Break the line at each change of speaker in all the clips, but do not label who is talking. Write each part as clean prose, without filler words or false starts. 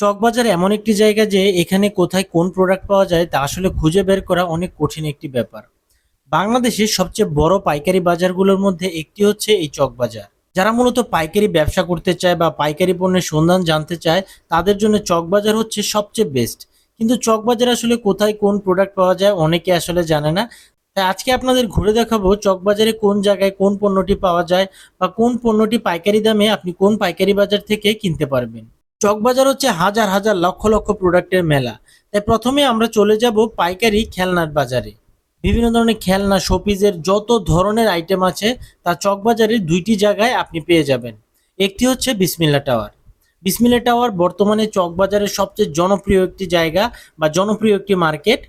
চকবাজার এমন একটি জায়গা যে এখানে কোথায় কোন প্রোডাক্ট পাওয়া যায় তা আসলে খুঁজে বের করা অনেক কঠিন একটি ব্যাপার। বাংলাদেশের সবচেয়ে বড় পাইকারি বাজারগুলোর মধ্যে একটি হচ্ছে এই চকবাজার। যারা মূলত পাইকারি ব্যবসা করতে চায় বা পাইকারি পণ্যের সন্ধান জানতে চায় তাদের জন্য চকবাজার হচ্ছে সবচেয়ে বেস্ট। কিন্তু চকবাজার আসলে কোথায় কোন প্রোডাক্ট পাওয়া যায় অনেকে আসলে জানে না। তাই আজকে আপনাদের ঘুরে দেখাবো চকবাজারে কোন জায়গায় কোন পণ্যটি পাওয়া যায় বা কোন পণ্যটি পাইকারি দামে আপনি কোন পাইকারি বাজার থেকে কিনতে পারবেন। চকবাজার হচ্ছে হাজার হাজার লক্ষ লক্ষ প্রোডাক্টের মেলা। তাই প্রথমে আমরা চলে যাব পাইকারি খেলনার বাজারে। বিভিন্ন ধরনের খেলনা শোপিজের যত ধরনের আইটেম আছে তা চকবাজারের দুইটি জায়গায় আপনি পেয়ে যাবেন। একটি হচ্ছে বিসমিল্লা টাওয়ার। বিসমিল্লা টাওয়ার বর্তমানে চকবাজারের সবচেয়ে জনপ্রিয় একটি জায়গা বা জনপ্রিয় একটি মার্কেট।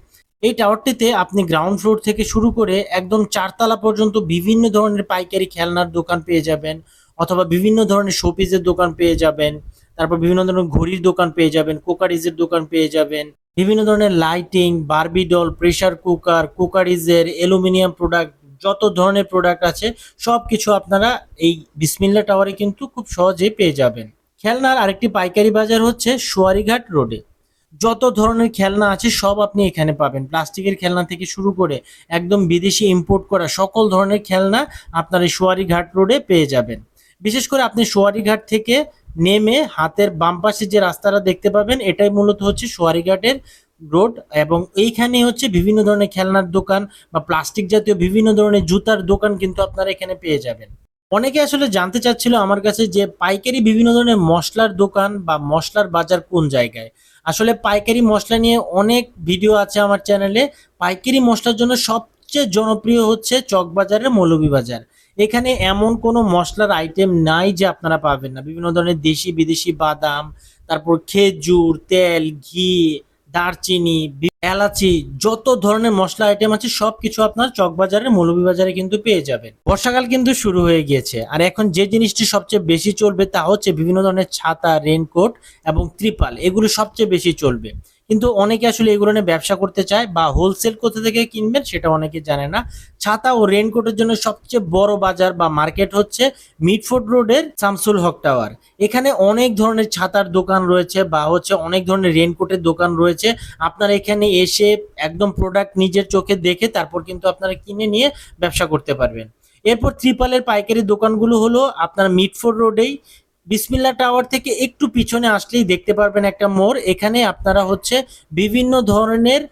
এই টাওয়ারটিতে আপনি গ্রাউন্ড ফ্লোর থেকে শুরু করে একদম চারতলা পর্যন্ত বিভিন্ন ধরনের পাইকারি খেলনার দোকান পেয়ে যাবেন, অথবা বিভিন্ন ধরনের শোপিসের দোকান পেয়ে যাবেন। তারপর বিভিন্ন ধরনের ঘড়ির দোকান পেয়ে যাবেন, কুকারিজের দোকান পেয়ে যাবেন, বিভিন্ন ধরনের lighting, Barbie doll, pressure cooker, কুকারিজের, অ্যালুমিনিয়াম প্রোডাক্ট, যত ধরনের প্রোডাক্ট আছে সবকিছু আপনারা এই বিসমিল্লা টাওয়ারে কিন্তু খুব সহজেই পেয়ে যাবেন। খেলনার আরেকটি পাইকারি বাজার হচ্ছে সোয়ারিঘাট রোডে। যত ধরনের খেলনা আছে সব আপনি এখানে পাবেন। প্লাস্টিকের খেলনা থেকে শুরু করে একদম বিদেশি ইম্পোর্ট করা সকল ধরনের খেলনা আপনার এই সোয়ারিঘাট রোডে পেয়ে যাবেন। বিশেষ করে আপনি সোয়ারিঘাট থেকে নেমে হাতের বাম পাশে যে রাস্তাটা দেখতে পাবেন এটাই মূলত হচ্ছে সোয়ারিঘাটের রোড, এবং এইখানে হচ্ছে বিভিন্ন ধরনের খেলনার দোকান বা প্লাস্টিক জাতীয় বিভিন্ন ধরনের জুতার দোকান কিন্তু আপনারা এখানে পেয়ে যাবেন। অনেকে আসলে জানতে চাচ্ছিল আমার কাছে যে পাইকারি বিভিন্ন ধরনের মশলার দোকান বা মশলার বাজার কোন জায়গায়। আসলে পাইকারি মশলা নিয়ে অনেক ভিডিও আছে আমার চ্যানেলে। পাইকারি মশলার জন্য সবচেয়ে জনপ্রিয় হচ্ছে চকবাজারের মৌলভীবাজার। এখানে এমন কোনো মশলার আইটেম নাই যে আপনারা পাবেন না। বিভিন্ন ধরনের দেশি বিদেশি বাদাম, তারপর খেজুর, তেল, ঘি, দারচিনি, এলাচি, যত ধরনের মশলা আইটেম আছে সবকিছু আপনার চকবাজারের মৌলভীবাজারে কিন্তু পেয়ে যাবেন। বর্ষাকাল কিন্তু শুরু হয়ে গিয়েছে, আর এখন যে জিনিসটি সবচেয়ে বেশি চলবে তা হচ্ছে বিভিন্ন ধরনের ছাতা, রেনকোট এবং ত্রিপাল। এগুলো সবচেয়ে বেশি চলবে। কিন্তু অনেকে আসলে এগুলো নিয়ে ব্যবসা করতে চায় বা হোলসেল কোথা থেকে কিনবেন সেটা অনেকে জানে না। ছাতা ও রেনকোটের জন্য সবচেয়ে বড় বাজার বা মার্কেট হচ্ছে মিডফোর্ড রোডের শামসুল হক টাওয়ার। এখানে অনেক ধরনের ছাতার দোকান রয়েছে বা হচ্ছে অনেক ধরনের রেনকোটের দোকান রয়েছে। আপনারা এখানে এসে একদম প্রোডাক্ট নিজের চোখে দেখে তারপর কিন্তু আপনারা কিনে নিয়ে ব্যবসা করতে পারবেন। এরপর ত্রিপালের পাইকারি দোকানগুলো হলো আপনার মিডফোর্ড রোডেই। বিসমিল্লা টাওয়ার থেকে একটু পিছনে আসলেই দেখতে পারবেন একটা মোড়। এখানে আপনারা হচ্ছে বিভিন্ন ধরনের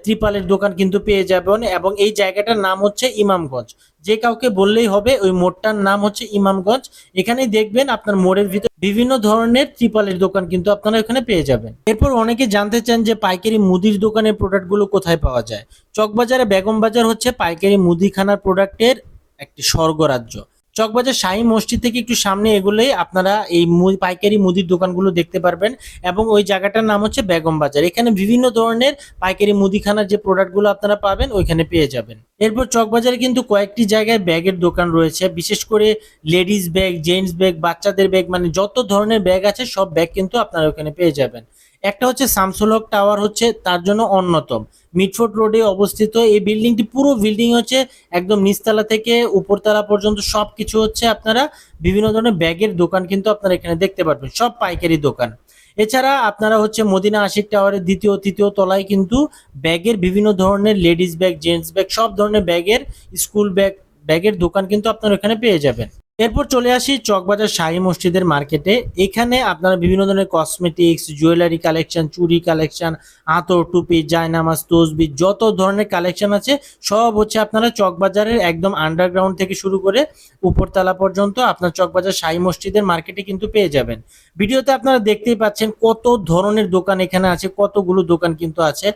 ত্রিপালের দোকান কিন্তু পেয়ে যাবেন, এবং এই জায়গাটার নাম হচ্ছে ইমামগঞ্জ। যে কাউকে বললেই হবে ওই মোড়টার নাম হচ্ছে ইমামগঞ্জ। এখানেই দেখবেন আপনার মোড়ের ভিতর বিভিন্ন ধরনের ত্রিপালের দোকান কিন্তু আপনারা এখানে পেয়ে যাবেন। এরপর অনেকে জানতে চান যে পাইকারি মুদির দোকানের প্রোডাক্টগুলো কোথায় পাওয়া যায়। চকবাজারে বেগম বাজার হচ্ছে পাইকারি মুদিখানার প্রোডাক্টের একটি স্বর্গরাজ্য। চকবাজার শাহী মসজিদ থেকে একটু সামনে এগুলোই আপনারা এই পাইকারি মুদির দোকানগুলো দেখতে পারবেন, এবং ওই জায়গাটার নাম হচ্ছে বেগম বাজার। এখানে বিভিন্ন ধরনের পাইকারি মুদিখানার যে প্রোডাক্টগুলো আপনারা পাবেন ওইখানে পেয়ে যাবেন। এরপর চকবাজারে কিন্তু কয়েকটি জায়গায় ব্যাগের দোকান রয়েছে, বিশেষ করে লেডিস ব্যাগ, জেন্টস ব্যাগ, বাচ্চাদের ব্যাগ, মানে যত ধরনের ব্যাগ আছে সব ব্যাগ কিন্তু আপনারা ওখানে পেয়ে যাবেন। একটা হচ্ছে শামসুল হক টাওয়ার হচ্ছে তার জন্য অন্যতম। মিডফোর্ড রোডে অবস্থিত এই বিল্ডিংটি, পুরো বিল্ডিং হচ্ছে একদম নিচতলা থেকে উপরতলা পর্যন্ত সবকিছু হচ্ছে আপনারা বিভিন্ন ধরনের ব্যাগের দোকান কিন্তু আপনারা এখানে দেখতে পারবেন, সব পাইকারি দোকান। এছাড়া আপনারা হচ্ছে মদিনা আশিক টাওয়ারের দ্বিতীয় তৃতীয় তলায় কিন্তু ব্যাগের বিভিন্ন ধরনের লেডিস ব্যাগ, জেন্টস ব্যাগ, সব ধরনের ব্যাগের, স্কুল ব্যাগ, ব্যাগের দোকান কিন্তু আপনারা এখানে পেয়ে যাবেন। এরপর চলে আসি চকবাজার শাহী মসজিদের মার্কেটে। এখানে আপনারা বিভিন্ন ধরনের কসমেটিক্স, জুয়েলারি কালেকশন, চুড়ি কালেকশন, আতর, টুপি, জায়নামাজ, তসবিহ, যত ধরনের কালেকশন আছে সব হচ্ছে আপনারা চকবাজারের একদম আন্ডারগ্রাউন্ড থেকে শুরু করে উপরতলা পর্যন্ত আপনার চকবাজার শাহী মসজিদের মার্কেটে কিন্তু পেয়ে যাবেন। ভিডিওতে আপনারা দেখতেই পাচ্ছেন কত ধরনের দোকান এখানে আছে, কতগুলো দোকান কিন্তু আছে।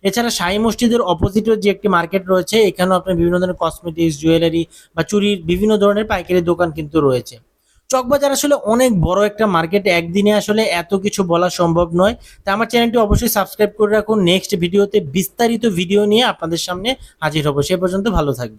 এছাড়া শাহী মসজিদের অপোজিটে যে একটি মার্কেট রয়েছে এখানেও আপনার বিভিন্ন ধরনের কসমেটিক্স, জুয়েলারি বা চুরির বিভিন্ন ধরনের পাইকারি দোকান কিন্তু রয়েছে। চকবাজার আসলে অনেক বড় একটা মার্কেট, একদিনে আসলে এত কিছু বলা সম্ভব নয়। তা আমার চ্যানেলটি অবশ্যই সাবস্ক্রাইব করে রাখুন। নেক্সট ভিডিওতে বিস্তারিত ভিডিও নিয়ে আপনাদের সামনে হাজির হব। সে পর্যন্ত ভালো থাকবেন।